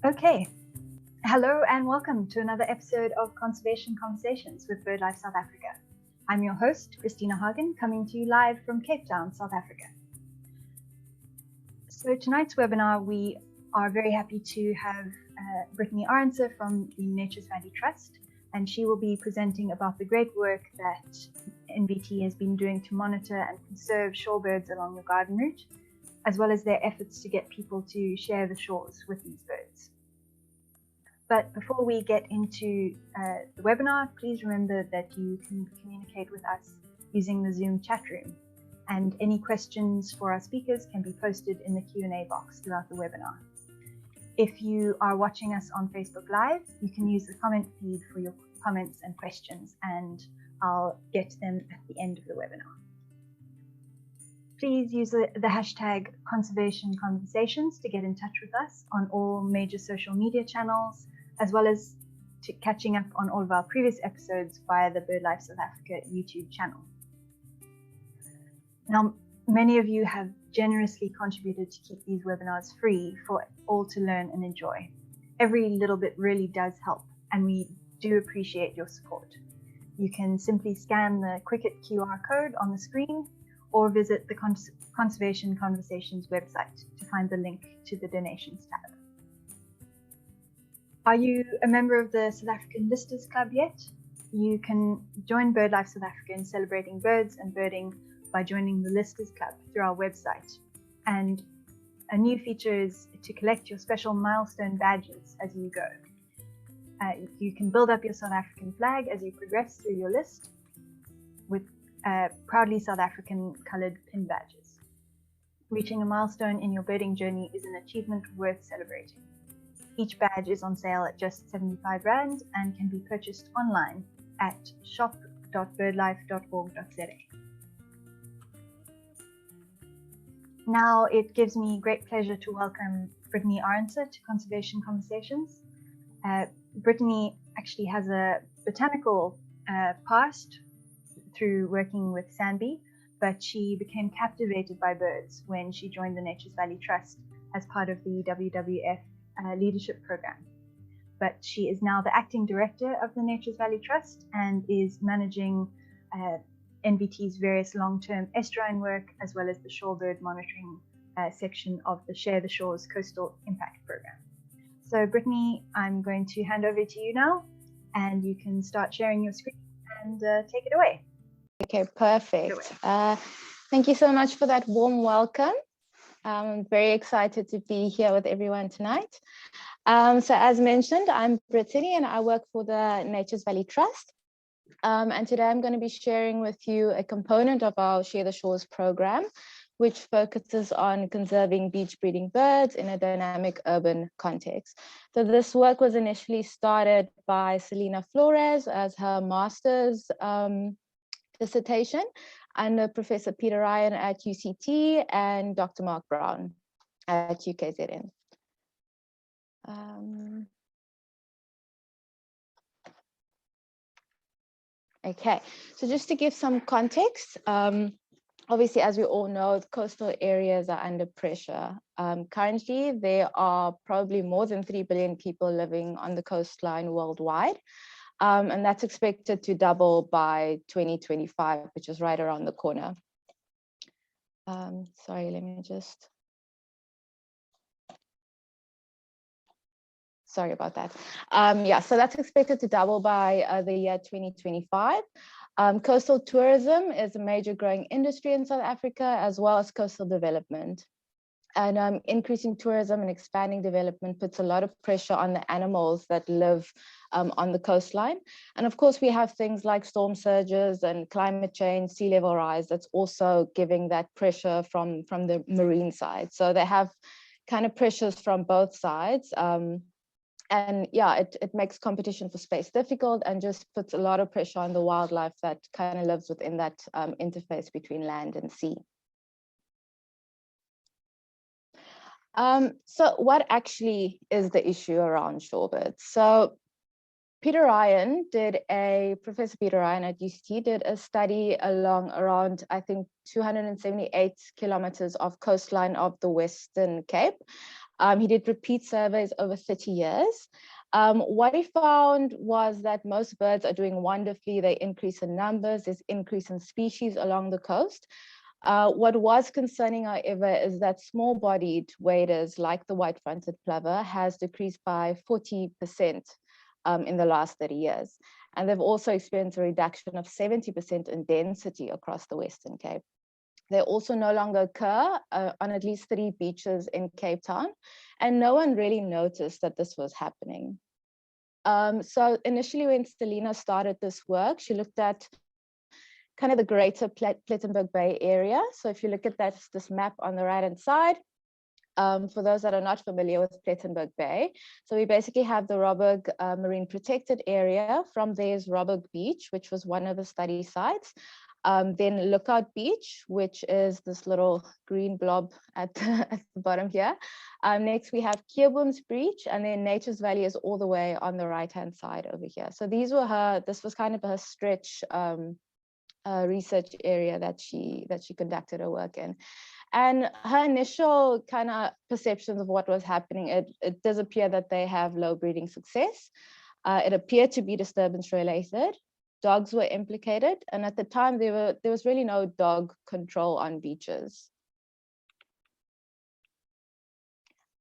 Okay, hello and welcome to another episode of Conservation Conversations with BirdLife South Africa. I'm your host, Christina Hagen, coming to you live from Cape Town, South Africa. So tonight's webinar, we are very happy to have Brittany Arendse from the Nature's Valley Trust, and she will be presenting about the great work that NVT has been doing to monitor and conserve shorebirds along the garden route, as well as their efforts to get people to share the shores with these birds. But before we get into the webinar, please remember that you can communicate with us using the Zoom chat room, and any questions for our speakers can be posted in the Q&A box throughout the webinar. If you are watching us on Facebook Live, you can use the comment feed for your comments and questions, and I'll get to them at the end of the webinar. Please use the hashtag Conservation Conversations to get in touch with us on all major social media channels, as well as to catching up on all of our previous episodes via the BirdLife South Africa YouTube channel. Now, many of you have generously contributed to keep these webinars free for all to learn and enjoy. Every little bit really does help, and we do appreciate your support. You can simply scan the Quicket QR code on the screen or visit the Conservation Conversations website to find the link to the donations tab. Are you a member of the South African Listers Club yet? You can join BirdLife South Africa in celebrating birds and birding by joining the Listers Club through our website. And a new feature is to collect your special milestone badges as you go. You can build up your South African flag as you progress through your list with proudly South African coloured pin badges. Reaching a milestone in your birding journey is an achievement worth celebrating. Each badge is on sale at just 75 Rand and can be purchased online at shop.birdlife.org.za. Now it gives me great pleasure to welcome Brittany Arendse to Conservation Conversations. Brittany actually has a botanical past through working with Sandby, but she became captivated by birds when she joined the Nature's Valley Trust as part of the WWF leadership program. But she is now the acting director of the Nature's Valley Trust and is managing NVT's various long-term estuarine work, as well as the shorebird monitoring section of the Share the Shores Coastal Impact Program. So Brittany, I'm going to hand over to you now, and you can start sharing your screen and take it away. Okay, perfect. Thank you so much for that warm welcome. I'm very excited to be here with everyone tonight. So as mentioned, I'm Brittany and I work for the Nature's Valley Trust. And today I'm going to be sharing with you a component of our Share the Shores program, which focuses on conserving beach breeding birds in a dynamic urban context. So this work was initially started by Selena Flores as her master's dissertation under Professor Peter Ryan at UCT and Dr. Mark Brown at UKZN. Okay, so just to give some context, obviously, as we all know, the coastal areas are under pressure. Currently, there are probably more than 3 billion people living on the coastline worldwide. And that's expected to double by 2025, which is right around the corner. Sorry, let me just. Sorry about that. Yeah, so that's expected to double by the year 2025. Coastal tourism is a major growing industry in South Africa, as well as coastal development. And increasing tourism and expanding development puts a lot of pressure on the animals that live on the coastline. And of course, we have things like storm surges and climate change, sea level rise, that's also giving that pressure from the marine side. So they have kind of pressures from both sides. And yeah, it makes competition for space difficult and just puts a lot of pressure on the wildlife that kind of lives within that interface between land and sea. So what actually is the issue around shorebirds? So Professor Peter Ryan at UCT did a study along around, I think, 278 kilometers of coastline of the Western Cape. He did repeat surveys over 30 years. What he found was that most birds are doing wonderfully. They increase in numbers, there's increase in species along the coast. What was concerning, however, is that small-bodied waders like the white-fronted plover has decreased by 40% in the last 30 years. And they've also experienced a reduction of 70% in density across the Western Cape. They also no longer occur on at least 3 beaches in Cape Town, and no one really noticed that this was happening. So initially when Selina started this work, she looked at kind of the Greater Plettenberg Bay area. So if you look at this map on the right-hand side, for those that are not familiar with Plettenberg Bay, so we basically have the Robberg Marine Protected Area. From there's Robberg Beach, which was one of the study sites. Then Lookout Beach, which is this little green blob at the bottom here. Next we have Keerboom's Beach, and then Nature's Valley is all the way on the right-hand side over here. So these were this was kind of her stretch research area that she conducted her work in. And her initial kind of perceptions of what was happening, it does appear that they have low breeding success. It appeared to be disturbance related. Dogs were implicated, and at the time there was really no dog control on beaches.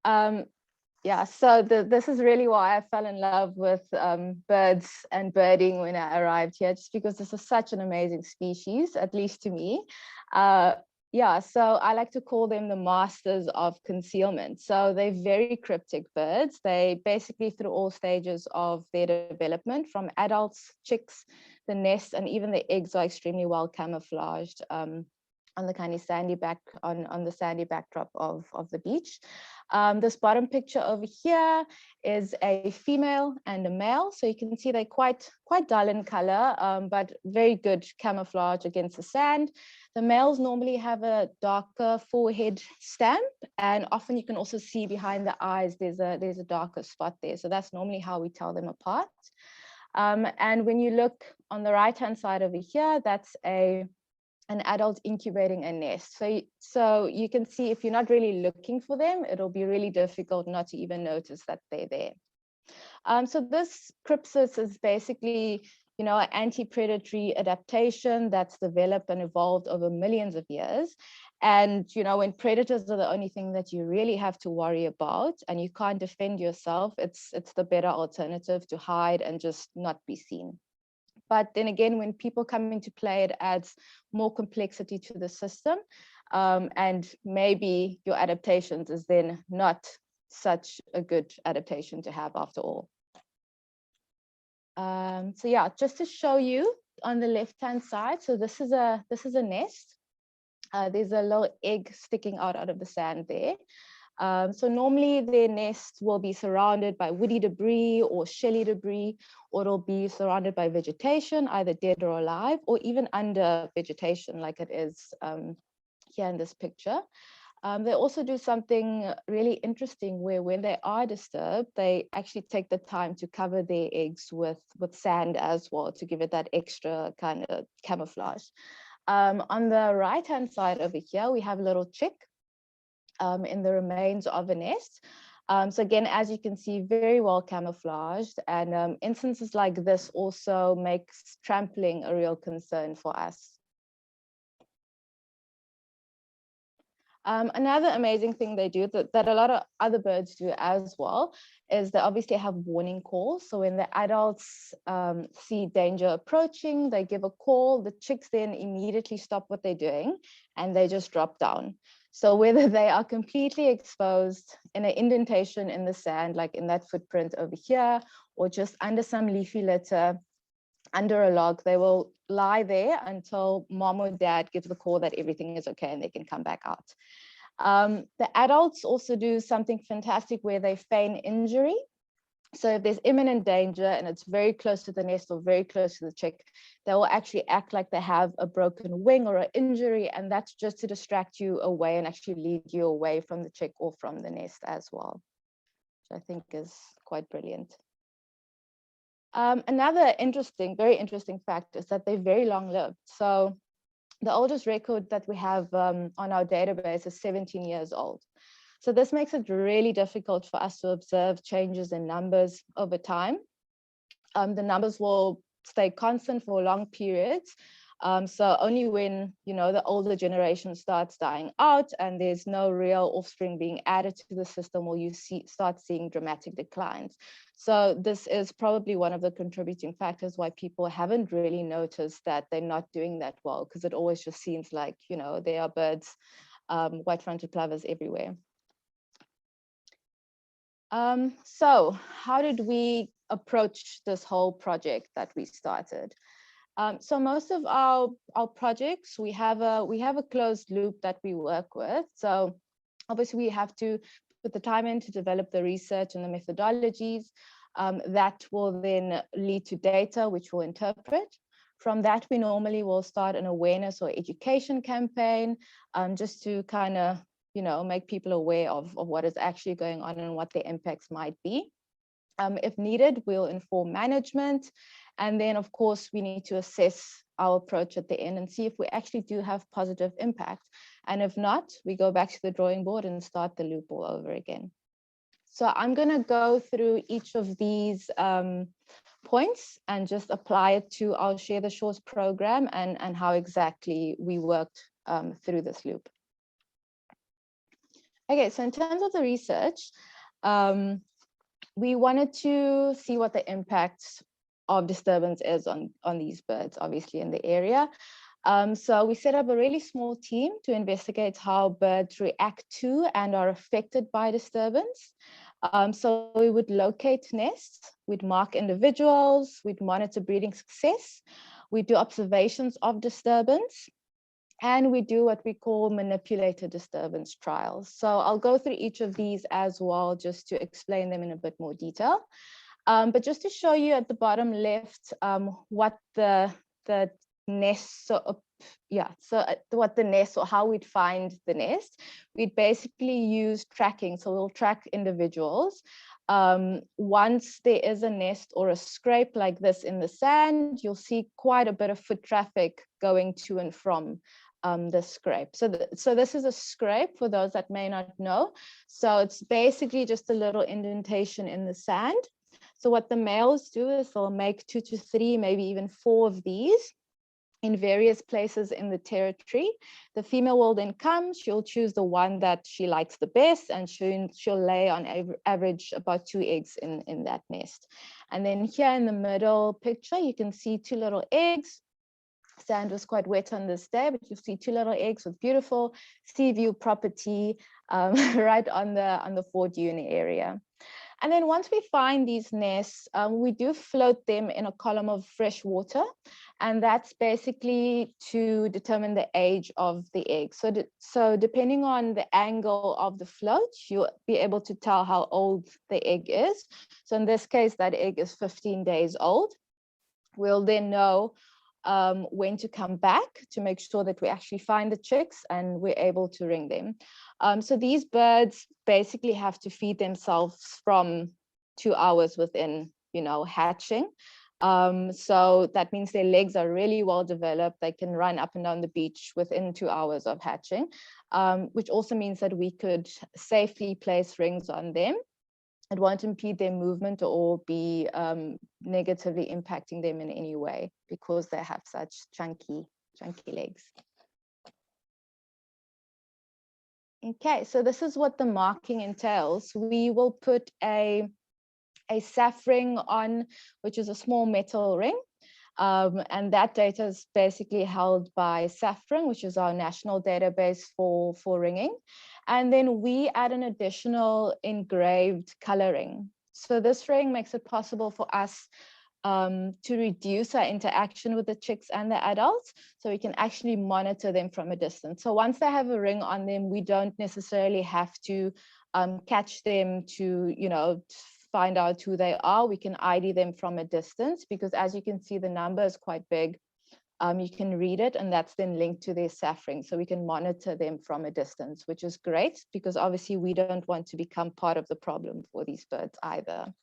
Yeah, so this is really why I fell in love with birds and birding when I arrived here, just because this is such an amazing species, at least to me. Yeah, so I like to call them the masters of concealment. So they're very cryptic birds. They basically, through all stages of their development, from adults, chicks, the nest, and even the eggs, are extremely well camouflaged on the kind of sandy on the sandy backdrop of the beach. This bottom picture over here is a female and a male. So you can see they're quite dull in color, but very good camouflage against the sand. The males normally have a darker forehead stamp, and often you can also see behind the eyes there's a darker spot there. So that's normally how we tell them apart. And when you look on the right-hand side over here, that's an adult incubating a nest. So you can see, if you're not really looking for them, it'll be really difficult not to even notice that they're there. So this crypsis is basically, an anti-predatory adaptation that's developed and evolved over millions of years. And, when predators are the only thing that you really have to worry about and you can't defend yourself, it's the better alternative to hide and just not be seen. But then again, when people come into play, it adds more complexity to the system. And maybe your adaptations is then not such a good adaptation to have after all. So yeah, just to show you on the left-hand side, so this is a nest. There's a little egg sticking out of the sand there. So normally their nest will be surrounded by woody debris or shelly debris, or it'll be surrounded by vegetation, either dead or alive, or even under vegetation like it is here in this picture. They also do something really interesting where when they are disturbed, they actually take the time to cover their eggs with sand as well to give it that extra kind of camouflage. On the right-hand side over here, we have a little chick in the remains of a nest. So again, as you can see, very well camouflaged, and instances like this also makes trampling a real concern for us. Another amazing thing they do that a lot of other birds do as well is they obviously have warning calls. So when the adults see danger approaching, they give a call. The chicks then immediately stop what they're doing and they just drop down. So whether they are completely exposed in an indentation in the sand, like in that footprint over here, or just under some leafy litter, under a log, they will lie there until mom or dad gives the call that everything is okay and they can come back out. The adults also do something fantastic where they feign injury. So if there's imminent danger and it's very close to the nest or very close to the chick, they will actually act like they have a broken wing or an injury, and that's just to distract you away and actually lead you away from the chick or from the nest as well, which I think is quite brilliant. Another very interesting fact is that they're very long-lived. So the oldest record that we have on our database is 17 years old. So this makes it really difficult for us to observe changes in numbers over time. The numbers will stay constant for long periods. So only when, the older generation starts dying out and there's no real offspring being added to the system will you start seeing dramatic declines. So this is probably one of the contributing factors why people haven't really noticed that they're not doing that well, because it always just seems like, there are birds, white-fronted plovers everywhere. So how did we approach this whole project that we started? So most of our projects, we have a closed loop that we work with. So obviously we have to put the time in to develop the research and the methodologies that will then lead to data which we'll interpret. From that, we normally will start an awareness or education campaign just to kind of, make people aware of what is actually going on and what the impacts might be. If needed, we'll inform management. And then, of course, we need to assess our approach at the end and see if we actually do have positive impact. And if not, we go back to the drawing board and start the loop all over again. So I'm going to go through each of these points and just apply it to our Share the Shores program and how exactly we worked through this loop. Okay, so in terms of the research, we wanted to see what the impact of disturbance is on these birds, obviously in the area. So we set up a really small team to investigate how birds react to and are affected by disturbance. So we would locate nests, we'd mark individuals, we'd monitor breeding success, we'd do observations of disturbance, and we do what we call manipulated disturbance trials. So I'll go through each of these as well, just to explain them in a bit more detail. But just to show you at the bottom left what the nest, what the nest or how we'd find the nest, we'd basically use tracking. So we'll track individuals. Once there is a nest or a scrape like this in the sand, you'll see quite a bit of foot traffic going to and from the scrape. So this is a scrape for those that may not know. So it's basically just a little indentation in the sand. So what the males do is they'll make 2 to 3, maybe even 4 of these in various places in the territory. The female will then come, she'll choose the one that she likes the best, and she'll lay on average about 2 eggs in that nest. And then here in the middle picture, you can see 2 little eggs. Sand was quite wet on this day, but you'll see 2 little eggs with beautiful sea view property right on the Fort Uni area. And then once we find these nests, we do float them in a column of fresh water, and that's basically to determine the age of the egg. So depending on the angle of the float, you'll be able to tell how old the egg is. So in this case, that egg is 15 days old. We'll then know when to come back to make sure that we actually find the chicks and we're able to ring them. So these birds basically have to feed themselves from 2 hours within, hatching. So that means their legs are really well developed. They can run up and down the beach within 2 hours of hatching, which also means that we could safely place rings on them. It won't impede their movement or be negatively impacting them in any way because they have such chunky legs. Okay, so this is what the marking entails. We will put a SAF ring on, which is a small metal ring. And that data is basically held by SAFRING, which is our national database for ringing. And then we add an additional engraved coloring. So this ring makes it possible for us to reduce our interaction with the chicks and the adults, so we can actually monitor them from a distance. So once they have a ring on them, we don't necessarily have to catch them to, find out who they are. We can ID them from a distance, because as you can see, the number is quite big. You can read it, and that's then linked to their SAF ring. So we can monitor them from a distance, which is great, because obviously we don't want to become part of the problem for these birds either.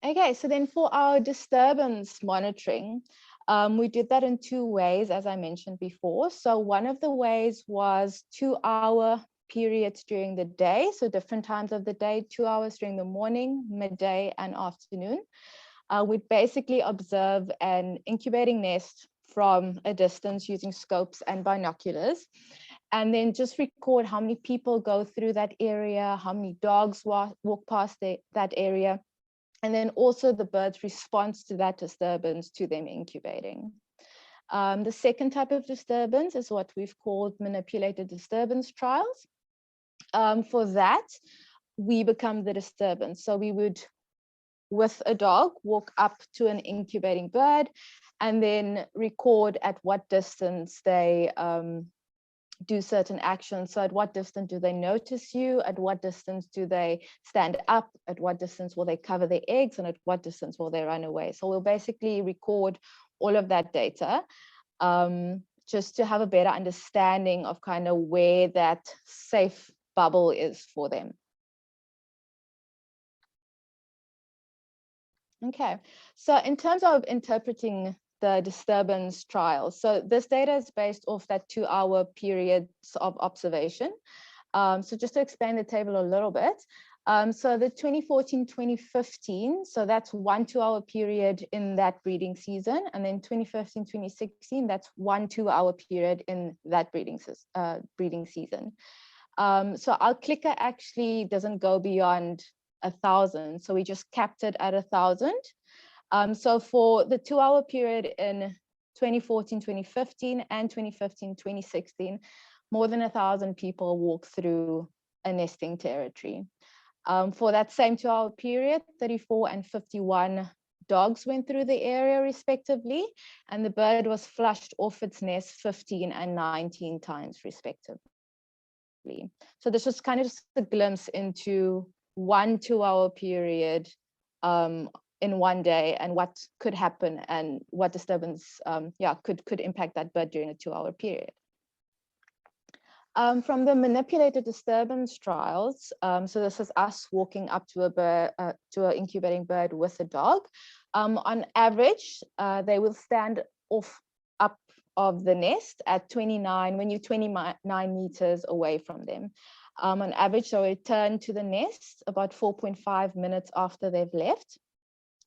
Okay, so then for our disturbance monitoring, We did that in two ways, as I mentioned before. So one of the ways was 2-hour periods during the day, so different times of the day, 2 hours during the morning, midday, and afternoon. We'd basically observe an incubating nest from a distance using scopes and binoculars, and then just record how many people go through that area, how many dogs walk past that area, and then also the bird's response to that disturbance to them incubating. The second type of disturbance is what we've called manipulated disturbance trials. For that, we become the disturbance. So we would, with a dog, walk up to an incubating bird and then record at what distance they do certain actions. So at what distance do they notice you? At what distance do they stand up? At what distance will they cover their eggs? And at what distance will they run away? So we'll basically record all of that data just to have a better understanding of kind of where that safe bubble is for them. Okay, so in terms of interpreting the disturbance trials, so this data is based off that 2-hour periods of observation. So just to explain the table a little bit, so the 2014-2015, so that's 1 2-hour period in that breeding season, and then 2015-2016, that's 1 2-hour period in that breeding season. So our clicker actually doesn't go beyond 1,000, so we just capped it at 1,000. So for the 2-hour period in 2014-2015 and 2015-2016, more than 1,000 people walk through a nesting territory. For that same 2-hour period, 34 and 51 dogs went through the area respectively, and the bird was flushed off its nest 15 and 19 times respectively. So this was kind of just a glimpse into 1 2-hour period in one day and what could happen and what disturbance could impact that bird during a 2-hour period. From the manipulated disturbance trials, so this is us walking up to a bird, to an incubating bird with a dog. On average, they will stand up of the nest at 29, when you're 29 meters away from them. On average, they'll return to the nest about 4.5 minutes after they've left.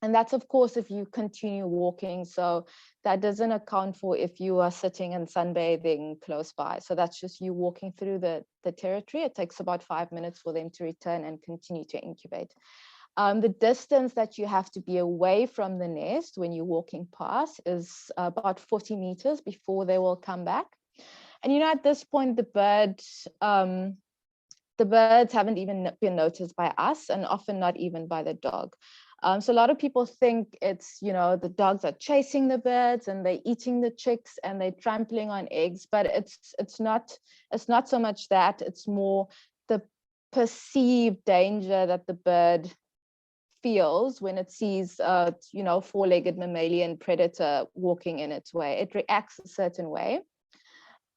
And that's, of course, if you continue walking. So that doesn't account for if you are sitting and sunbathing close by. So that's just you walking through the territory. It takes about 5 minutes for them to return and continue to incubate. The distance that you have to be away from the nest when you're walking past is about 40 meters before they will come back. And, you know, at this point, the birds haven't even been noticed by us, and often not even by the dog. So a lot of people think it's, you know, the dogs are chasing the birds and they're eating the chicks and they're trampling on eggs, but it's not so much that. It's more the perceived danger that the bird feels when it sees you know, four-legged mammalian predator walking in its way. It reacts a certain way.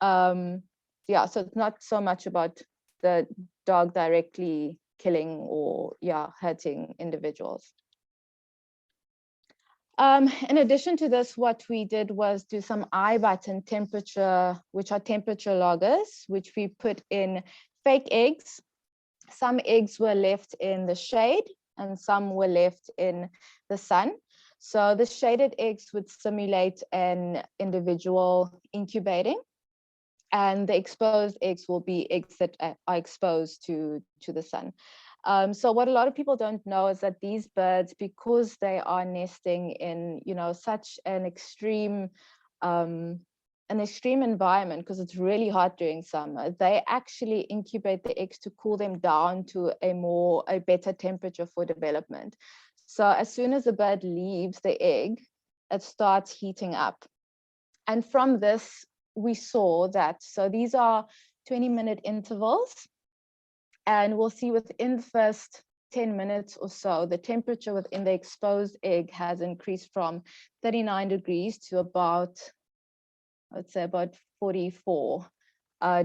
Yeah, so it's not so much about the dog directly killing or hurting individuals. In addition to this, what we did was do some eye button temperature, which are temperature loggers, which we put in fake eggs. Some eggs were left in the shade and some were left in the sun. So the shaded eggs would simulate an individual incubating, and the exposed eggs will be eggs that are exposed to the sun. So what a lot of people don't know is that these birds, because they are nesting in, you know, such an extreme environment, because it's really hot during summer, they actually incubate the eggs to cool them down to a better temperature for development. So as soon as the bird leaves the egg, it starts heating up. And from this, we saw that, so these are 20-minute intervals. And we'll see within the first 10 minutes or so, the temperature within the exposed egg has increased from 39 degrees to about, I would say about 44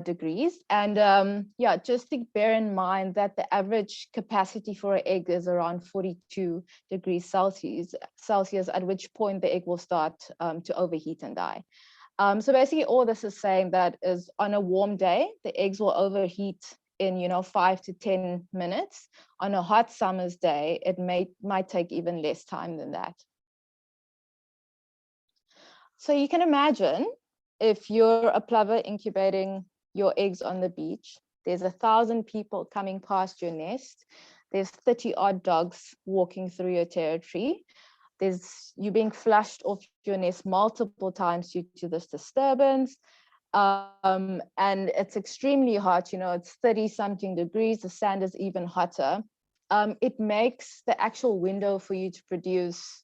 degrees. And yeah, just to bear in mind that the average capacity for an egg is around 42 degrees Celsius, at which point the egg will start to overheat and die. So basically all this is saying that is on a warm day, the eggs will overheat in 5 to 10 minutes. On a hot summer's day, it might take even less time than that. So you can imagine if you're a plover incubating your eggs on the beach, there's 1,000 people coming past your nest. There's 30 odd dogs walking through your territory. There's you being flushed off your nest multiple times due to this disturbance. And it's extremely hot, it's 30 something degrees. The sand is even hotter. It makes the actual window for you to produce,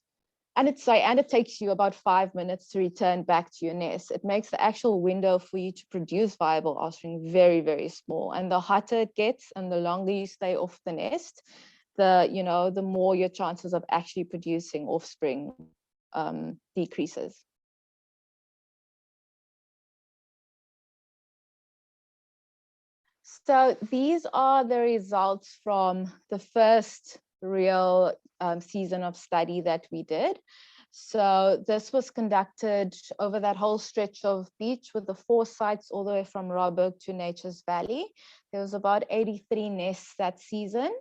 and it takes you about 5 minutes to return back to your nest. It makes the actual window for you to produce viable offspring very, very small. And the hotter it gets and the longer you stay off the nest, the more your chances of actually producing offspring decreases. So these are the results from the first real season of study that we did. So this was conducted over that whole stretch of beach with the 4 sites all the way from Robberg to Nature's Valley. There was about 83 nests that season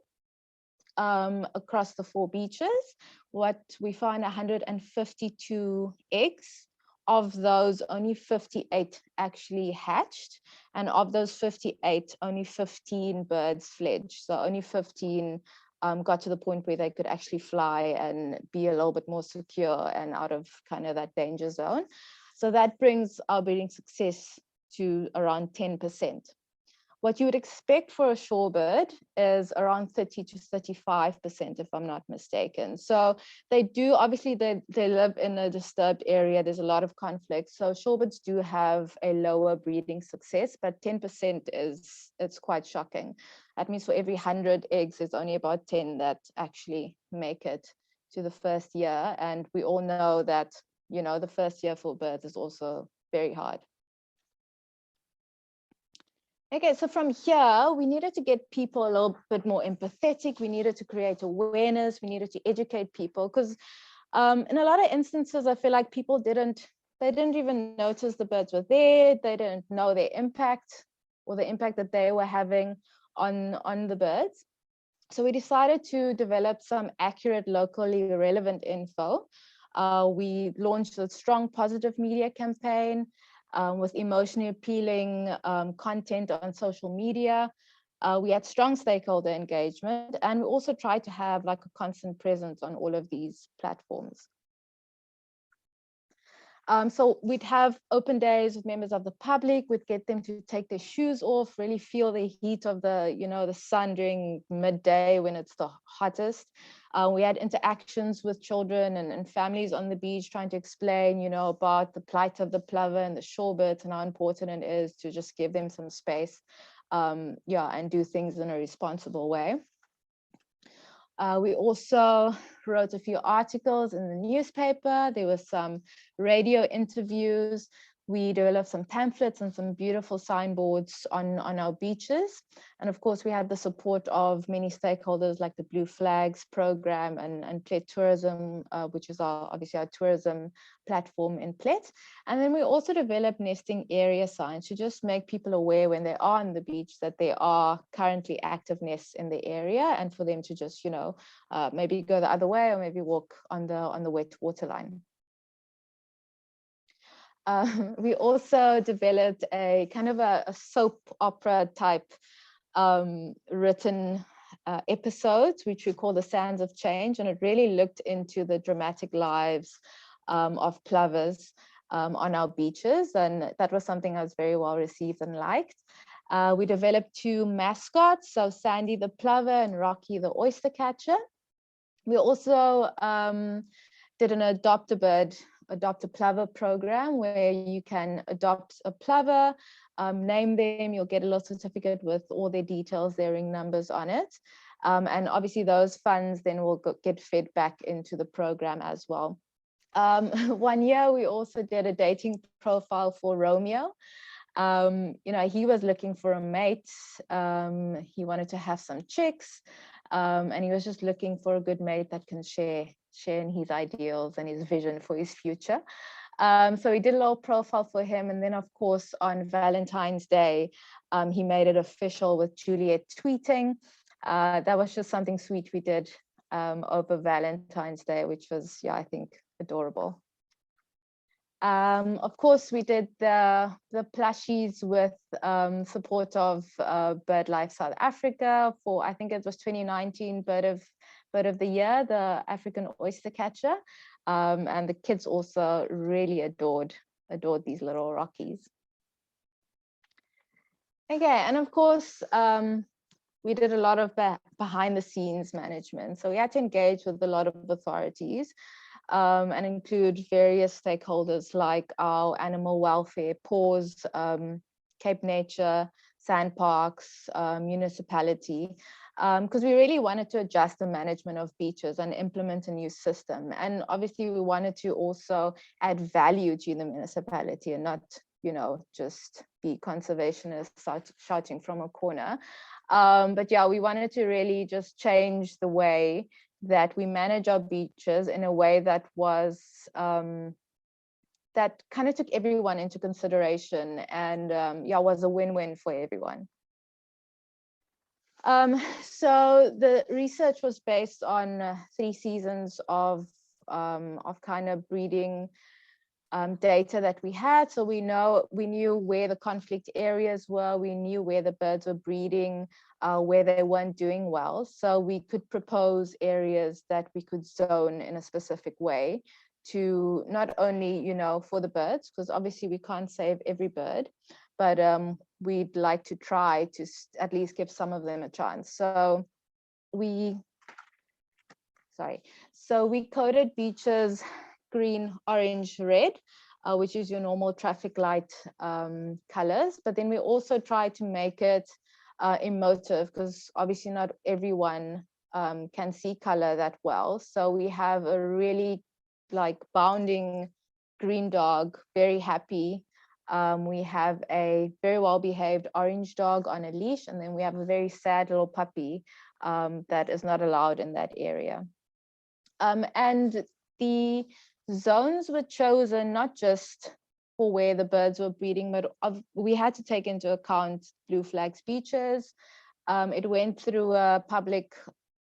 across the 4 beaches. What we found, 152 eggs. Of those, only 58 actually hatched. And of those 58, only 15 birds fledged. So only 15 got to the point where they could actually fly and be a little bit more secure and out of kind of that danger zone. So that brings our breeding success to around 10%. What you would expect for a shorebird is around 30 to 35%, if I'm not mistaken. So they do, obviously, they live in a disturbed area. There's a lot of conflict. So shorebirds do have a lower breeding success, but 10% it's quite shocking. That means for every 100 eggs, there's only about 10 that actually make it to the first year. And we all know that, the first year for birds is also very hard. Okay, so from here, we needed to get people a little bit more empathetic. We needed to create awareness. We needed to educate people because in a lot of instances, I feel like people didn't even notice the birds were there. They didn't know their impact or the impact that they were having on the birds. So we decided to develop some accurate, locally relevant info. We launched a strong positive media campaign with emotionally appealing content on social media. We had strong stakeholder engagement, and we also tried to have like a constant presence on all of these platforms. So we'd have open days with members of the public. We'd get them to take their shoes off, really feel the heat of the sun during midday when it's the hottest. We had interactions with children and families on the beach, trying to explain, about the plight of the plover and the shorebirds and how important it is to just give them some space, and do things in a responsible way. We also wrote a few articles in the newspaper. There were some radio interviews. We developed some pamphlets and some beautiful signboards on our beaches. And of course, we had the support of many stakeholders like the Blue Flags program and Plet Tourism, which is obviously our tourism platform in Plet. And then we also developed nesting area signs to just make people aware when they are on the beach that there are currently active nests in the area, and for them to just, maybe go the other way or maybe walk on the wet water line. We also developed a kind of a soap opera type written episodes, which we call the Sands of Change, and it really looked into the dramatic lives of plovers on our beaches, and that was something that was very well received and liked. We developed 2 mascots, so Sandy the plover and Rocky the oyster catcher. We also did an adopt a plover program where you can adopt a plover, name them, you'll get a little certificate with all their details, their ring numbers on it. And obviously those funds then will get fed back into the program as well. One year we also did a dating profile for Romeo. He was looking for a mate. He wanted to have some chicks, and he was just looking for a good mate that can share in his ideals and his vision for his future. So we did a little profile for him, and then of course on Valentine's Day, he made it official with Juliet tweeting. That was just something sweet we did over Valentine's Day, which was, I think, adorable. Of course, we did the plushies with support of BirdLife South Africa for, I think it was 2019 Bird of the Year, the African oyster catcher. And the kids also really adored these little rockies. Okay, and of course, we did a lot of behind the scenes management. So we had to engage with a lot of authorities and include various stakeholders like our animal welfare, PAWS, Cape Nature, Sand Parks, municipality, because we really wanted to adjust the management of beaches and implement a new system. And obviously we wanted to also add value to the municipality and not, just be conservationists shouting from a corner. But yeah, we wanted to really just change the way that we manage our beaches in a way that was that kind of took everyone into consideration and was a win-win for everyone. So the research was based on 3 seasons of kind of breeding data that we had. So we knew where the conflict areas were, we knew where the birds were breeding, where they weren't doing well. So we could propose areas that we could zone in a specific way to not only, for the birds, because obviously we can't save every bird, but we'd like to try to at least give some of them a chance. So we coded beaches green, orange, red, which is your normal traffic light colors. But then we also try to make it emotive, because obviously not everyone can see color that well. So we have a really bounding green dog, very happy. We have a very well-behaved orange dog on a leash, and then we have a very sad little puppy that is not allowed in that area. And the zones were chosen not just for where the birds were breeding, but we had to take into account blue flags beaches. It went through a public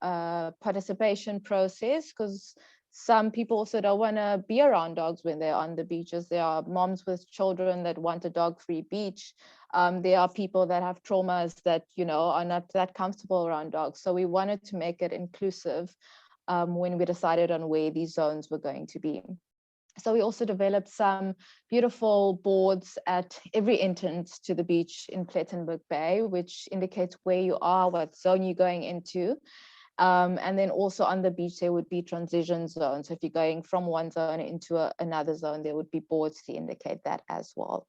participation process, because some people also don't want to be around dogs when they're on the beaches. There are moms with children that want a dog-free beach. There are people that have traumas that, are not that comfortable around dogs. So we wanted to make it inclusive when we decided on where these zones were going to be. So we also developed some beautiful boards at every entrance to the beach in Plettenberg Bay, which indicates where you are, what zone you're going into. And then also on the beach, there would be transition zones. So if you're going from one zone into another zone, there would be boards to indicate that as well.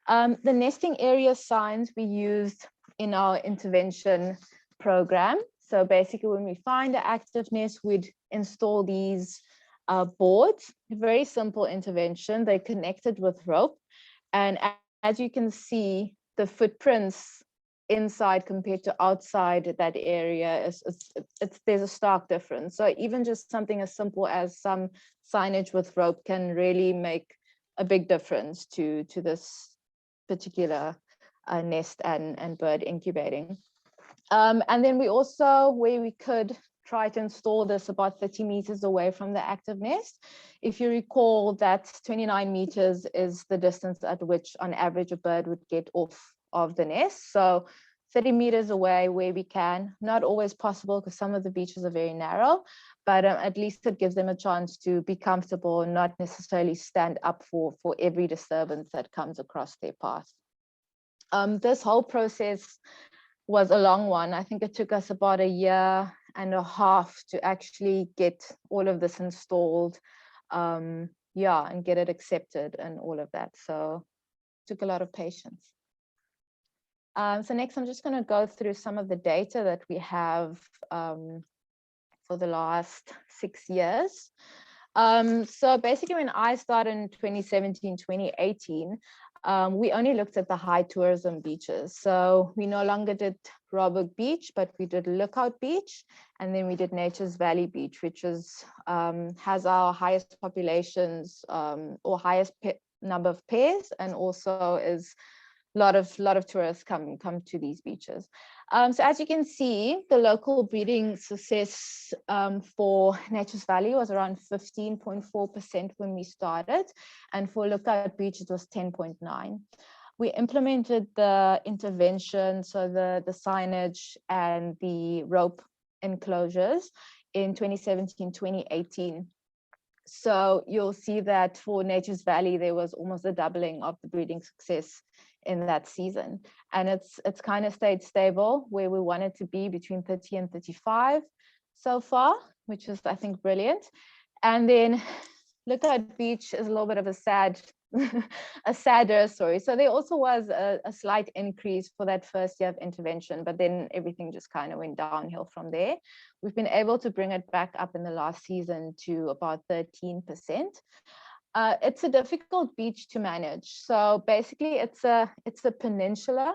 The nesting area signs we used in our intervention program. So basically, when we find an active nest, we'd install these boards. Very simple intervention. They're connected with rope. And as you can see, the footprints inside compared to outside that area, there's a stark difference. So even just something as simple as some signage with rope can really make a big difference to this particular nest and bird incubating. And then we also, where we could, try to install this about 30 meters away from the active nest. If you recall, that 29 meters is the distance at which on average a bird would get off of the nest. So 30 meters away where we can, not always possible because some of the beaches are very narrow, but at least it gives them a chance to be comfortable and not necessarily stand up for every disturbance that comes across their path. This whole process was a long one. I think it took us about 1.5 years to actually get all of this installed, and get it accepted and all of that. So it took a lot of patience. So next, I'm just going to go through some of the data that we have for the last 6 years. So basically, when I started in 2017, 2018, we only looked at the high tourism beaches. So we no longer did Robert Beach, but we did Lookout Beach, and then we did Nature's Valley Beach, which is has our highest populations or highest number of pairs, and also is lot of tourists come to these beaches. So as you can see, the local breeding success for Nature's Valley was around 15.4% when we started, and for Lookout Beach it was 10.9%. We implemented the intervention, so the signage and the rope enclosures in 2017, 2018. So you'll see that for Nature's Valley, there was almost a doubling of the breeding success in that season. And it's kind of stayed stable where we want it to be, between 30 and 35 so far, which is, I think, brilliant. And then Lookout Beach is a little bit of a sadder story. So there also was a slight increase for that first year of intervention, but then everything just kind of went downhill from there. We've been able to bring it back up in the last season to about 13%. It's a difficult beach to manage. So basically it's a peninsula.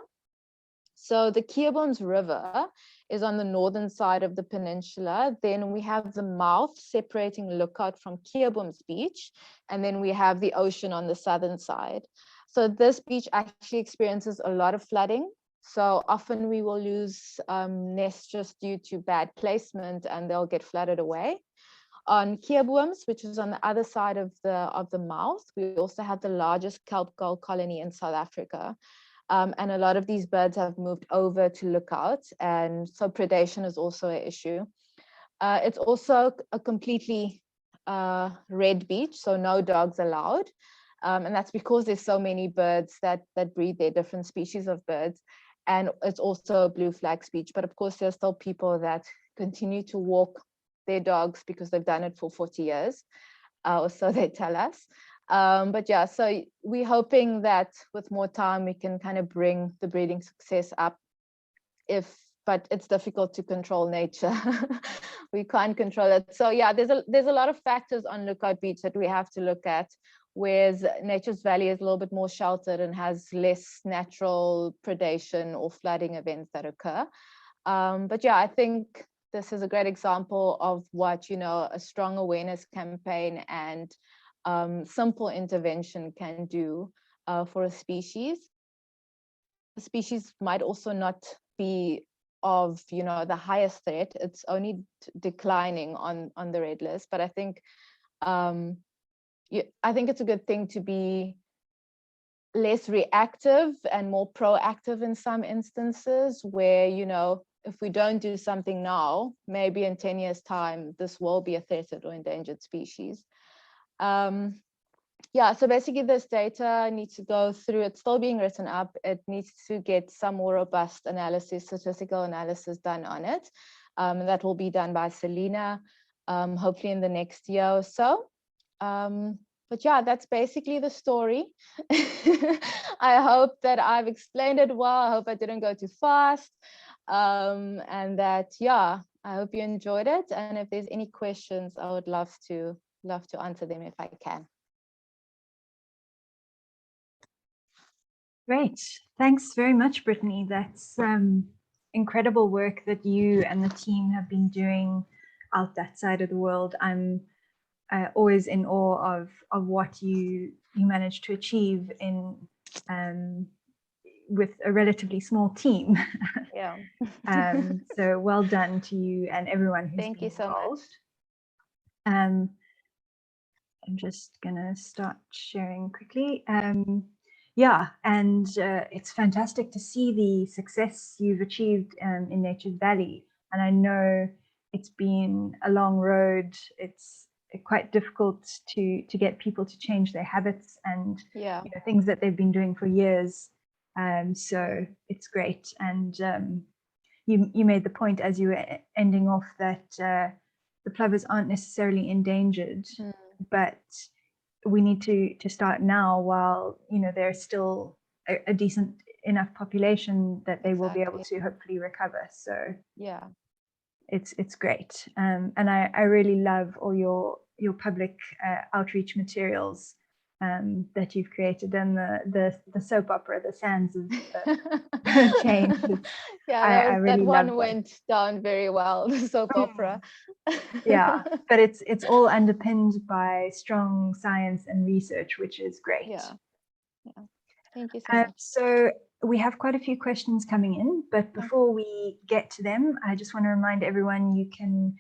So the Keeboms River is on the northern side of the peninsula. Then we have the mouth separating Lookout from Keeboms Beach. And then we have the ocean on the southern side. So this beach actually experiences a lot of flooding. So often we will lose nests just due to bad placement, and they'll get flooded away. On Keeboms, which is on the other side of the mouth, we also have the largest kelp gull colony in South Africa. And a lot of these birds have moved over to Lookout, and so predation is also an issue. It's also a completely red beach, so no dogs allowed. And that's because there's so many birds that breed there, different species of birds. And it's also a blue flag beach. But of course, there's still people that continue to walk their dogs because they've done it for 40 years, or so they tell us. But yeah, so we're hoping that with more time, we can kind of bring the breeding success up. But it's difficult to control nature. We can't control it. So yeah, there's a lot of factors on Lookout Beach that we have to look at, whereas Nature's Valley is a little bit more sheltered and has less natural predation or flooding events that occur. But yeah, I think this is a great example of what, a strong awareness campaign and simple intervention can do for a species. The species might also not be of, the highest threat. It's only declining on the red list. But I think it's a good thing to be less reactive and more proactive in some instances where, if we don't do something now, maybe in 10 years' time, this will be a threatened or endangered species. Yeah, so basically this data needs to go through, it's still being written up. It needs to get some more robust analysis, statistical analysis done on it. And that will be done by Selena, hopefully in the next year or so. But yeah, that's basically the story. I hope that I've explained it well. I hope I didn't go too fast. And that, yeah, I hope you enjoyed it. And if there's any questions, I would love to answer them if I can. Great. Thanks very much, Brittany. That's incredible work that you and the team have been doing out that side of the world. I'm always in awe of what you managed to achieve in with a relatively small team. Yeah. So well done to you and everyone who's Thank you so much. I'm just gonna start sharing quickly. Yeah, and it's fantastic to see the success you've achieved in Nature's Valley. And I know it's been a long road. It's quite difficult to get people to change their habits and things that they've been doing for years. So it's great. And you made the point as you were ending off that the plovers aren't necessarily endangered, but we need to start now while there's still a decent enough population that they will be able to hopefully recover. So yeah, it's great. And I really love all your public outreach materials. that you've created, and the soap opera, the sands of change. Yeah, I that really love one went down very well, the soap opera. Yeah, but it's all underpinned by strong science and research, which is great. Yeah. Thank you so much. So we have quite a few questions coming in, but before we get to them, I just want to remind everyone you can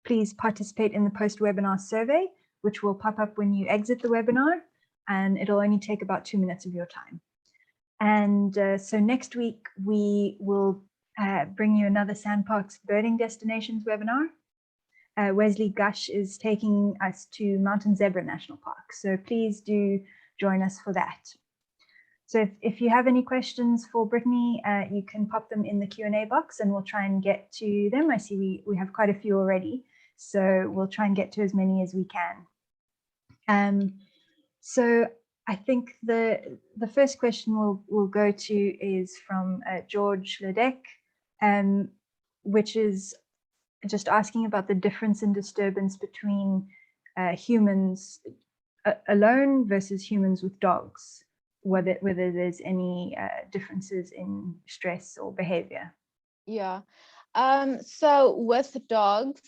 please participate in the post-webinar survey, which will pop up when you exit the webinar, and it'll only take about 2 minutes of your time. And so next week we will bring you another Sandparks Birding Destinations webinar. Wesley Gush is taking us to Mountain Zebra National Park, so please do join us for that. So if you have any questions for Brittany, you can pop them in the Q&A box and we'll try and get to them. I see we have quite a few already, so we'll try and get to as many as we can. So I think the first question we'll go to is from George Ledeck, which is just asking about the difference in disturbance between humans alone versus humans with dogs, whether there's any differences in stress or behavior. Yeah. So with dogs,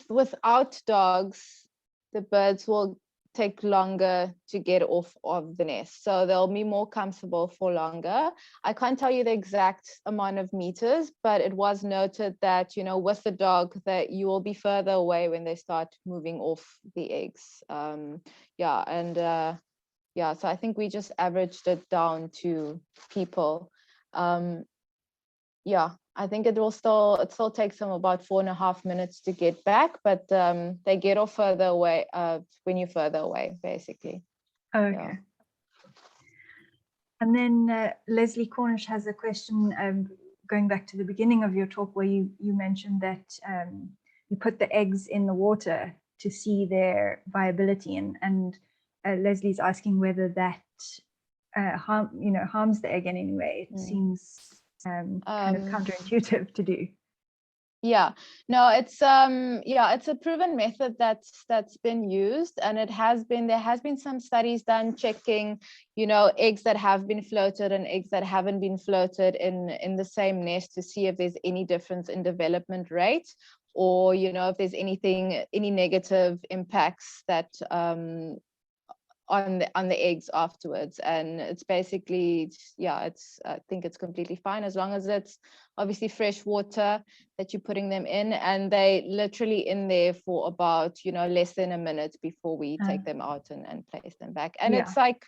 without dogs, the birds will take longer to get off of the nest, so they'll be more comfortable for longer. I can't tell you the exact amount of meters, but it was noted that, you know, with the dog, that you will be further away when they start moving off the eggs. So I think we just averaged it down to people. I think it still takes them about 4.5 minutes to get back, but they get off further away when you're further away, basically. Okay. Yeah. And then Leslie Cornish has a question going back to the beginning of your talk, where you mentioned that you put the eggs in the water to see their viability, and Leslie's asking whether that harms the egg in any way. It seems kind of counterintuitive to do. Yeah, no, it's a proven method that's been used, and there has been some studies done checking, you know, eggs that have been floated and eggs that haven't been floated in the same nest, to see if there's any difference in development rate, or, you know, if there's any negative impacts that on the eggs afterwards. And it's basically, I think it's completely fine, as long as it's obviously fresh water that you're putting them in, and they literally in there for about, you know, less than a minute before we take them out and place them back. And it's like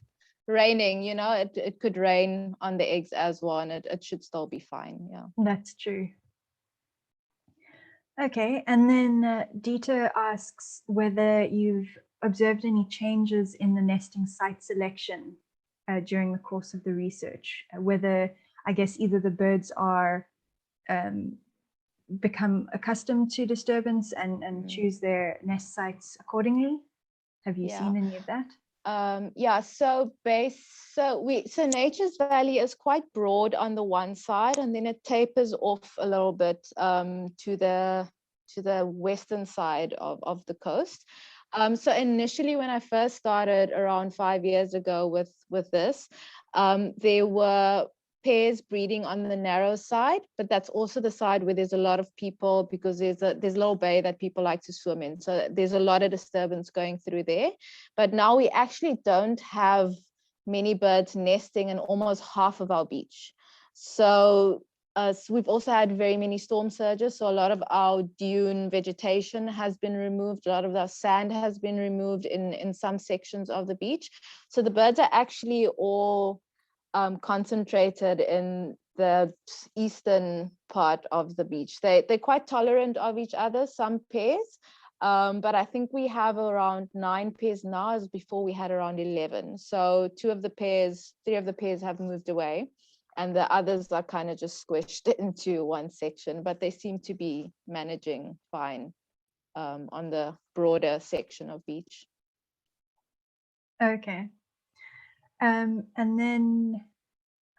raining, you know, it could rain on the eggs as well, and it should still be fine. Yeah, that's true. Okay, and then Dieter asks whether you've observed any changes in the nesting site selection during the course of the research, whether, I guess, either the birds are become accustomed to disturbance and choose their nest sites accordingly. Have you seen any of that? So Nature's Valley is quite broad on the one side, and then it tapers off a little bit to the western side of the coast. So initially, when I first started around 5 years ago with this, there were pairs breeding on the narrow side, but that's also the side where there's a lot of people, because there's a little bay that people like to swim in. So there's a lot of disturbance going through there. But now we actually don't have many birds nesting in almost half of our beach. So we've also had very many storm surges. So a lot of our dune vegetation has been removed. A lot of our sand has been removed in some sections of the beach. So the birds are actually all concentrated in the eastern part of the beach. They're quite tolerant of each other, some pairs, but I think we have around 9 pairs now, as before we had around 11. So 3 of the pairs have moved away, and the others are kind of just squished into one section, but they seem to be managing fine on the broader section of beach. Okay. And then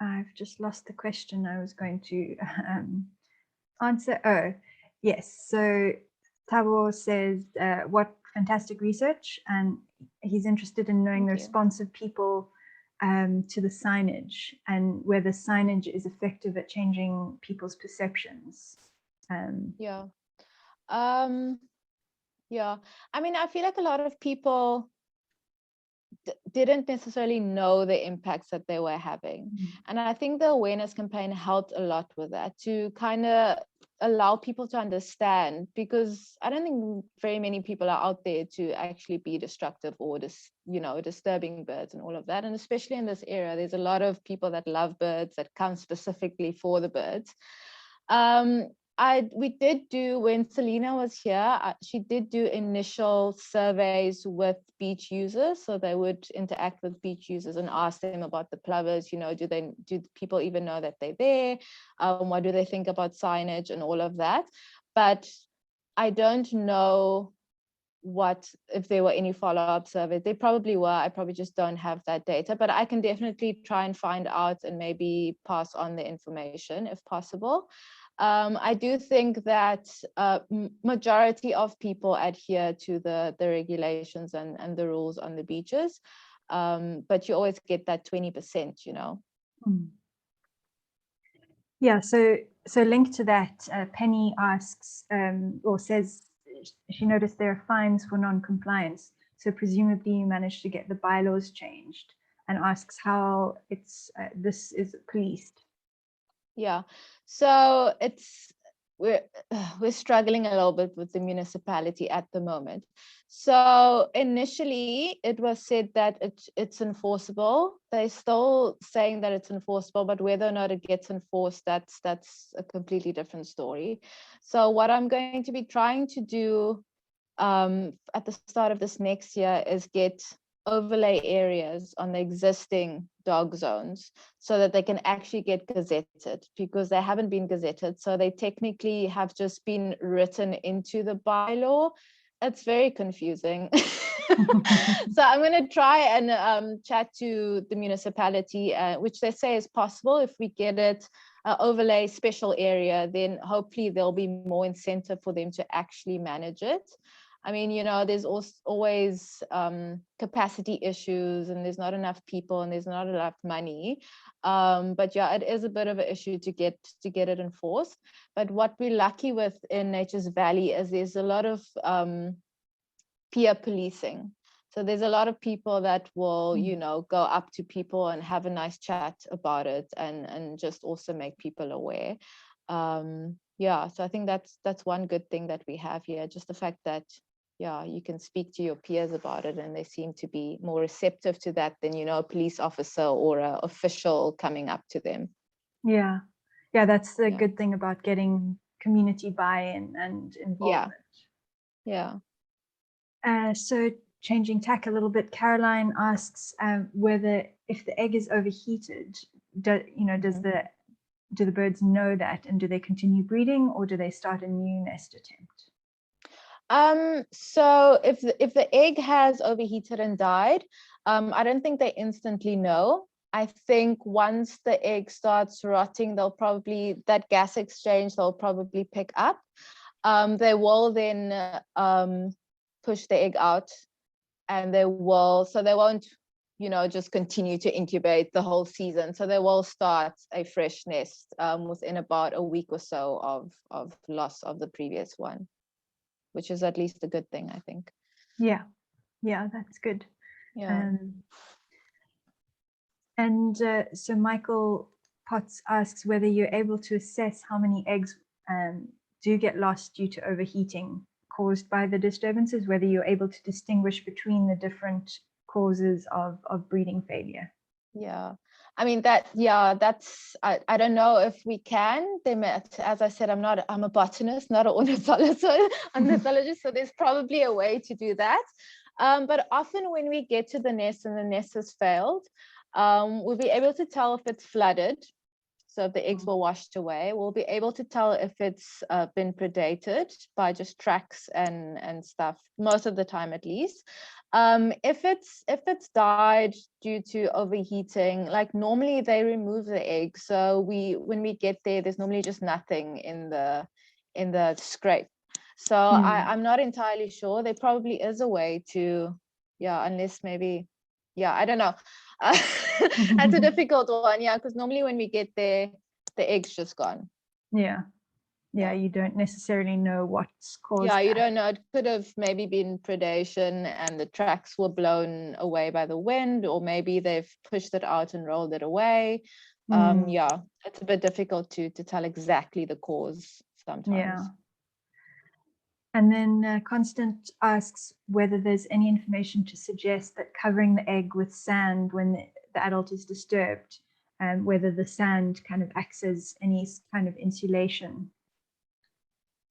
I've just lost the question I was going to answer. Oh, yes. So Tabo says, what fantastic research, and he's interested in knowing the Thank you. response of people to the signage and whether signage is effective at changing people's perceptions. Yeah. Yeah. I mean, I feel like a lot of people didn't necessarily know the impacts that they were having. And I think the awareness campaign helped a lot with that, to kind of allow people to understand, because I don't think very many people are out there to actually be destructive or disturbing birds and all of that. And especially in this area, there's a lot of people that love birds, that come specifically for the birds. We did do, when Selena was here, she did do initial surveys with beach users. So they would interact with beach users and ask them about the plovers, do people even know that they're there? What do they think about signage and all of that? But I don't know if there were any follow-up surveys. They probably were. I probably just don't have that data, but I can definitely try and find out and maybe pass on the information if possible. I do think that majority of people adhere to the regulations and the rules on the beaches, but you always get that 20%, Yeah, so linked to that, Penny asks or says she noticed there are fines for non-compliance. So presumably you managed to get the bylaws changed, and asks how this is policed. Yeah, so we're struggling a little bit with the municipality at the moment. So initially it was said that it's enforceable. They're still saying that it's enforceable, but whether or not it gets enforced, that's a completely different story. So what I'm going to be trying to do at the start of this next year is get overlay areas on the existing dog zones so that they can actually get gazetted, because they haven't been gazetted. So they technically have just been written into the bylaw. It's very confusing. So I'm going to try and chat to the municipality, which they say is possible. If we get it overlay special area, then hopefully there'll be more incentive for them to actually manage it. I mean, there's always capacity issues, and there's not enough people, and there's not enough money. But yeah, it is a bit of an issue to get it enforced. But what we're lucky with in Nature's Valley is there's a lot of peer policing. So there's a lot of people that will, go up to people and have a nice chat about it, and just also make people aware. Yeah, so I think that's one good thing that we have here, just the fact that you can speak to your peers about it, and they seem to be more receptive to that than a police officer or an official coming up to them. Yeah, that's the good thing about getting community buy-in and involvement. Yeah. So changing tack a little bit, Caroline asks whether if the egg is overheated, do the birds know that, and do they continue breeding, or do they start a new nest attempt? So if the egg has overheated and died, I don't think they instantly know. I think once the egg starts rotting, that gas exchange they'll probably pick up. They will then push the egg out, and they won't just continue to incubate the whole season. So they will start a fresh nest within about a week or so of loss of the previous one, which is at least a good thing, I think. Yeah, that's good. Yeah. So Michael Potts asks whether you're able to assess how many eggs do get lost due to overheating caused by the disturbances, whether you're able to distinguish between the different causes of breeding failure. Yeah, I mean that's I don't know if we can. As I said, I'm a botanist, not an ornithologist, so there's probably a way to do that. But often when we get to the nest and the nest has failed, we'll be able to tell if it's flooded. So if the eggs were washed away, we'll be able to tell if it's been predated by just tracks and stuff, most of the time at least. If it's died due to overheating, like normally they remove the egg. So when we get there, there's normally just nothing in the scrape. So I'm not entirely sure. There probably is a way to, unless maybe, I don't know. That's a difficult one, because normally when we get there, the egg's just gone. Yeah, you don't necessarily know what's caused you that. don't know. It could have maybe been predation and the tracks were blown away by the wind, or maybe they've pushed it out and rolled it away. It's a bit difficult to tell exactly the cause sometimes. And then Constant asks whether there's any information to suggest that covering the egg with sand when the adult is disturbed, whether the sand kind of acts as any kind of insulation.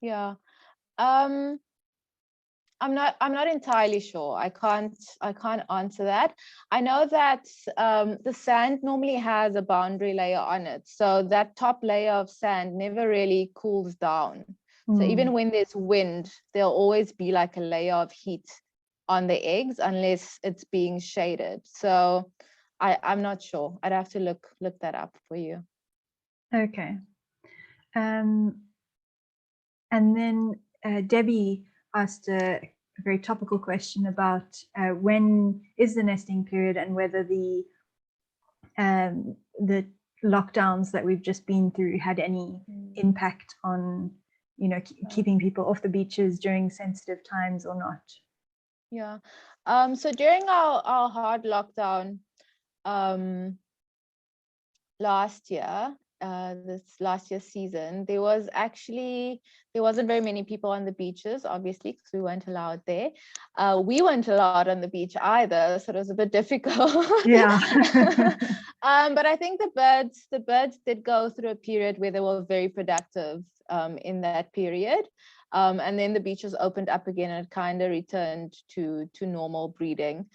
I'm not entirely sure. I can't answer that. I know that the sand normally has a boundary layer on it, so that top layer of sand never really cools down. So even when there's wind, there'll always be like a layer of heat on the eggs unless it's being shaded. So I'm not sure. I'd have to look that up for you. Okay. And then Debbie asked a very topical question about when is the nesting period and whether the lockdowns that we've just been through had any impact on, keeping people off the beaches during sensitive times or not. So during our hard lockdown last year, this last year's season, there wasn't very many people on the beaches, obviously, because we weren't allowed there. We weren't allowed on the beach either, so it was a bit difficult. But I think the birds did go through a period where they were very productive in that period. And then the beaches opened up again and it kind of returned to normal breeding.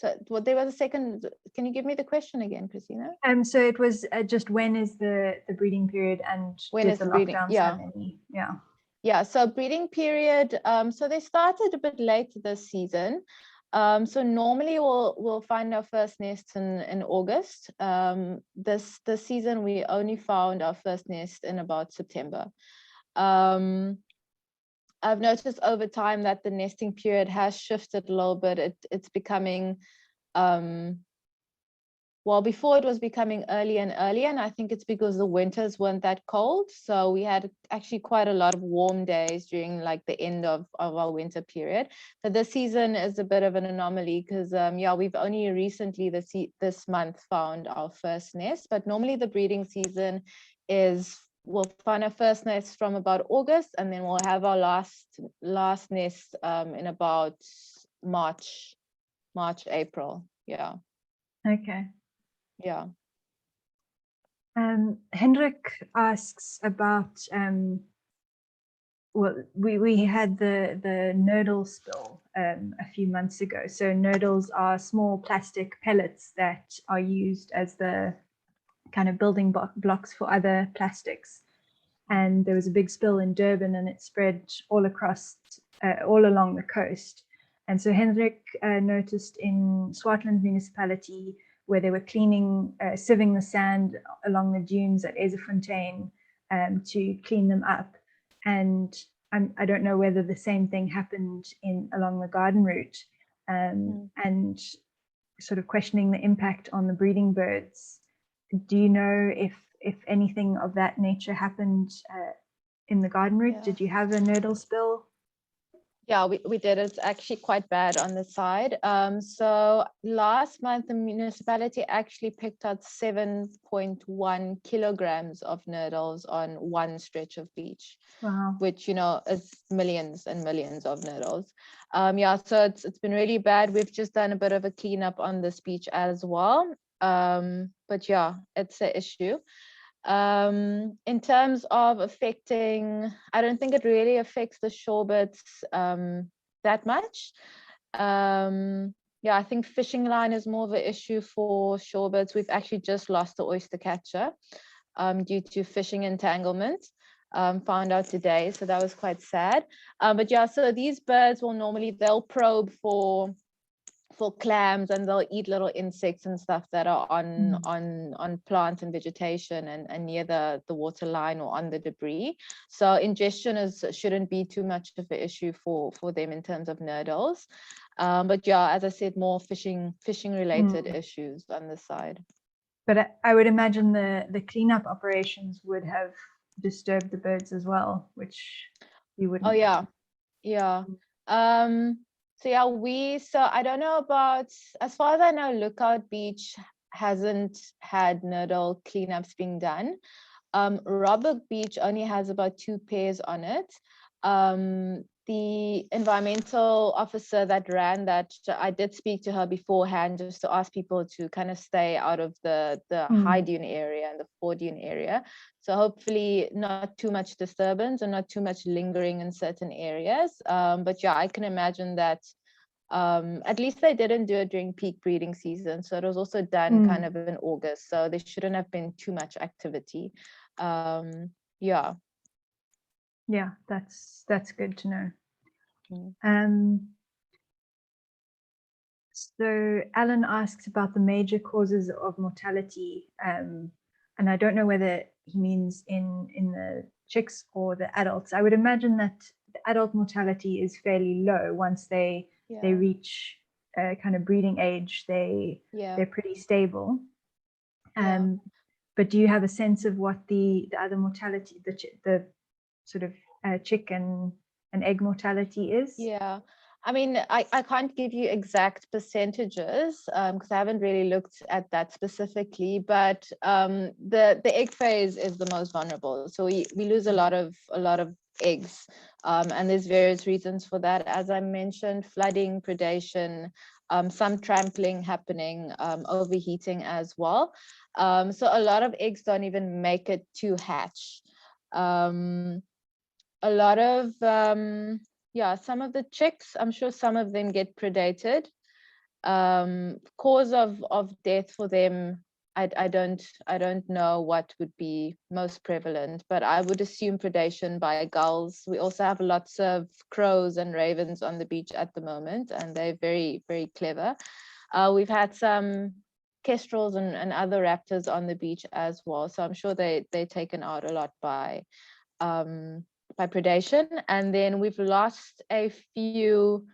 So there was a second. Can you give me the question again, Christina? So it was just when is the breeding period and when is the lockdowns have any? So breeding period. So they started a bit late this season. So normally we'll find our first nests in August. This season we only found our first nest in about September. I've noticed over time that the nesting period has shifted a little bit. It's becoming, before it was becoming earlier and earlier, and I think it's because the winters weren't that cold. So we had actually quite a lot of warm days during like the end of our winter period. But this season is a bit of an anomaly because we've only recently this month found our first nest. But normally the breeding season we'll find our first nest from about August, and then we'll have our last nest in about March, April. Okay. Hendrik asks about we had the nurdle spill a few months ago. So nurdles are small plastic pellets that are used as the kind of building blocks for other plastics, and there was a big spill in Durban and it spread all along the coast. And so Hendrik noticed in Swartland municipality where they were sieving the sand along the dunes at Ezefontein to clean them up. And I don't know whether the same thing happened along the garden route, and sort of questioning the impact on the breeding birds. Do you know if anything of that nature happened in the garden route? Did you have a nurdle spill? We did. It's actually quite bad on the side. So last month, the municipality actually picked out 7.1 kilograms of nurdles on one stretch of beach. Wow. Which, is millions and millions of nurdles. So it's been really bad. We've just done a bit of a cleanup on this beach as well. But it's an issue. In terms of affecting, I don't think it really affects the shorebirds that much. I think fishing line is more of an issue for shorebirds. We've actually just lost the oyster catcher due to fishing entanglement. Found out today, so that was quite sad. But so these birds they'll probe for for clams, and they'll eat little insects and stuff that are on plants and vegetation and near the water line or on the debris. So ingestion shouldn't be too much of an issue for them in terms of nurdles. But yeah, as I said, more fishing related issues on this side. But I would imagine the cleanup operations would have disturbed the birds as well, which you wouldn't. Oh yeah, yeah. So yeah, so I don't know about, as far as I know, Lookout Beach hasn't had nurdle cleanups being done. Robert Beach only has about 2 pairs on it. The environmental officer that ran that, I did speak to her beforehand just to ask people to kind of stay out of the high dune area and the fore dune area. So hopefully not too much disturbance and not too much lingering in certain areas. But yeah, I can imagine that at least they didn't do it during peak breeding season. So it was also done kind of in August. So there shouldn't have been too much activity. Yeah. Yeah, that's good to know. So Alan asks about the major causes of mortality, and I don't know whether he means in the chicks or the adults. I would imagine that the adult mortality is fairly low once they reach kind of breeding age. They're pretty stable. But do you have a sense of what the other mortality, the sort of chick and egg mortality is? Yeah, I mean, I can't give you exact percentages because I haven't really looked at that specifically, but the egg phase is the most vulnerable. So we lose a lot of eggs, and there's various reasons for that. As I mentioned, flooding, predation, some trampling happening, overheating as well. So a lot of eggs don't even make it to hatch. A lot of some of the chicks, I'm sure some of them get predated. Cause of death for them, I don't know what would be most prevalent, but I would assume predation by gulls. We also have lots of crows and ravens on the beach at the moment, and they're very, very clever. We've had some kestrels and other raptors on the beach as well, so I'm sure they're taken out a lot by predation. And then we've lost a few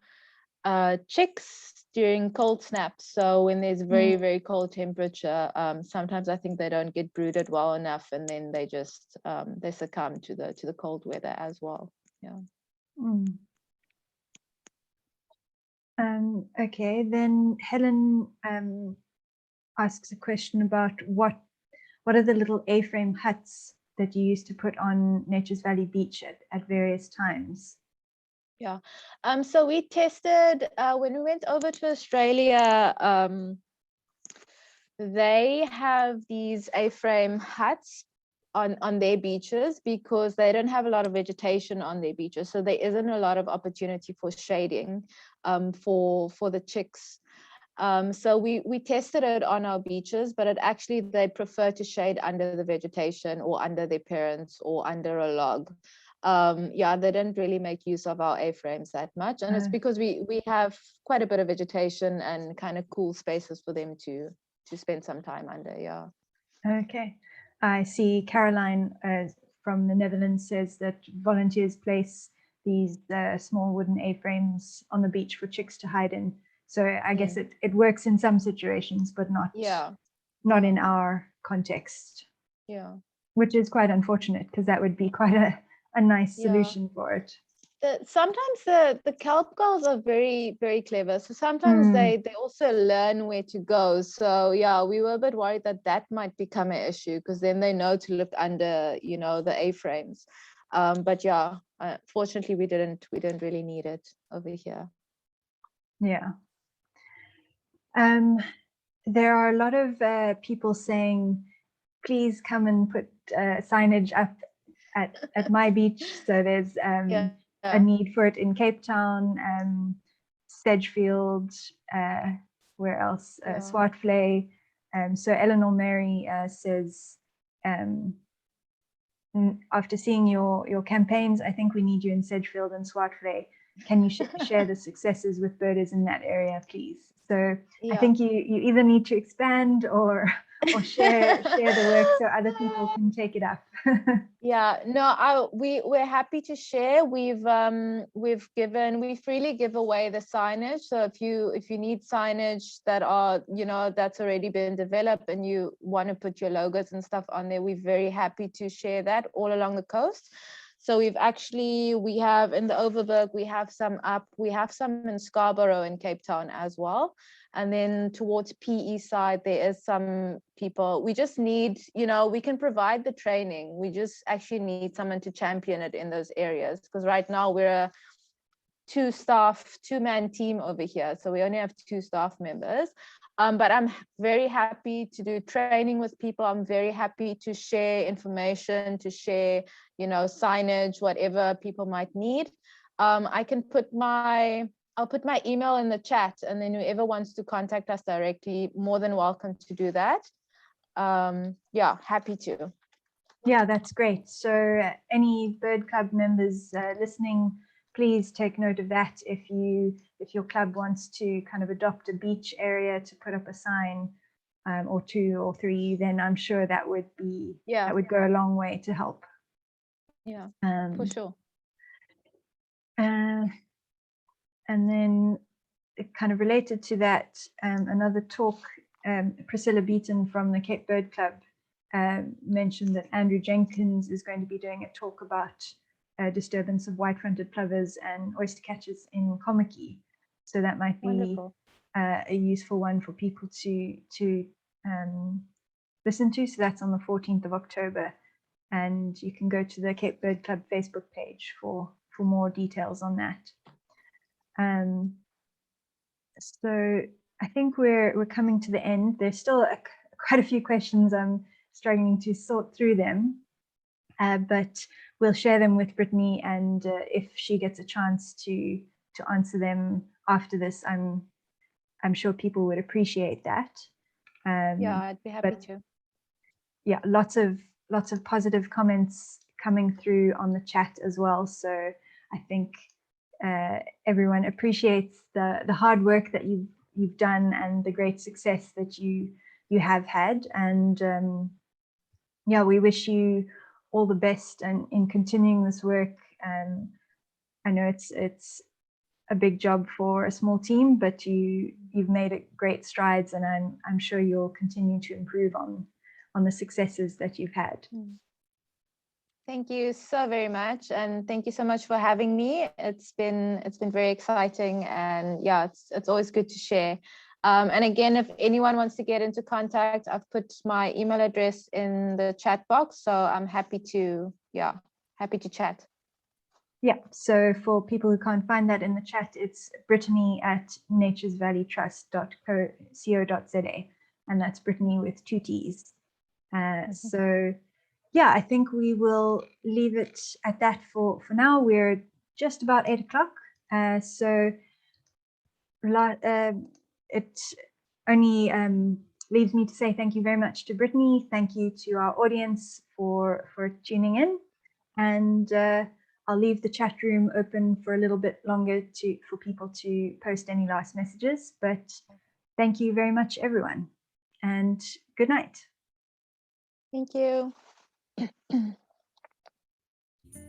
chicks during cold snaps. So when there's very, very cold temperature, sometimes I think they don't get brooded well enough, and then they just they succumb to the cold weather as well. Yeah. Okay, then Helen asks a question about what are the little A-frame huts that you used to put on Nature's Valley Beach at various times? Yeah, so we tested when we went over to Australia. They have these A-frame huts on their beaches because they don't have a lot of vegetation on their beaches, so there isn't a lot of opportunity for shading for the chicks. So we tested it on our beaches, but they prefer to shade under the vegetation or under their parents or under a log. They didn't really make use of our A-frames that much, and it's because we have quite a bit of vegetation and kind of cool spaces for them to spend some time under. Yeah. Okay, I see Caroline from the Netherlands says that volunteers place these small wooden A-frames on the beach for chicks to hide in. So I guess it works in some situations, but not in our context. Yeah, which is quite unfortunate because that would be quite a nice solution for it. Sometimes the kelp gulls are very, very clever. So sometimes they also learn where to go. So yeah, we were a bit worried that might become an issue because then they know to look under, the A-frames. But yeah, fortunately we didn't really need it over here. Yeah. There are a lot of people saying, please come and put signage up at my beach. So there's a need for it in Cape Town, Sedgefield, where else? Swartvlei. So Eleanor Mary says, after seeing your campaigns, I think we need you in Sedgefield and Swartvlei. can you share the successes with birders in that area, please? So Yeah. I think you either need to expand or share the work so other people can take it up. Yeah, no, we're happy to share. We freely give away the signage. So if you need signage that are, that's already been developed and you want to put your logos and stuff on there, we're very happy to share that all along the coast. So we have in the Overberg, we have some up, we have some in Scarborough and Cape Town as well. And then towards PE side, there is some people, we just need, we can provide the training. We just actually need someone to champion it in those areas. Because right now we're a two-man team over here. So we only have 2 staff members. But I'm very happy to do training with people. I'm very happy to share information, to share, signage, whatever people might need. I'll put my email in the chat, and then whoever wants to contact us directly, more than welcome to do that. Yeah, happy to. Yeah, that's great. So any bird club members listening, please take note of that. If your club wants to kind of adopt a beach area to put up a sign, or 2 or 3, then I'm sure that would go a long way to help. Yeah, for sure. And then kind of related to that, another talk, Priscilla Beaton from the Cape Bird Club mentioned that Andrew Jenkins is going to be doing a talk about disturbance of white-fronted plovers and oyster catchers in Kommetjie. So that might be a useful one for people to listen to. So that's on the 14th of October. And you can go to the Cape Bird Club Facebook page for more details on that. So I think we're coming to the end. There's still quite a few questions. I'm struggling to sort through them, but we'll share them with Brittany, and if she gets a chance to answer them after this, I'm sure people would appreciate that. Yeah, I'd be happy to. Yeah, lots of positive comments coming through on the chat as well. So I think everyone appreciates the hard work that you've done and the great success that you have had, and yeah, we wish you all the best and in continuing this work. I know it's a big job for a small team, but you've made it great strides, and I'm sure you'll continue to improve on the successes that you've had. Thank you so very much, and thank you so much for having me. It's been very exciting, and yeah, it's always good to share. And again, if anyone wants to get into contact, I've put my email address in the chat box, so I'm happy to chat. Yeah, so for people who can't find that in the chat, it's brittany@naturesvalleytrust.co.za, and that's Brittany with 2 T's. So yeah, I think we will leave it at that for now. We're just about 8 o'clock. So it only leaves me to say thank you very much to Brittany. Thank you to our audience for tuning in. And I'll leave the chat room open for a little bit longer for people to post any last messages. But thank you very much, everyone. And good night. Thank you.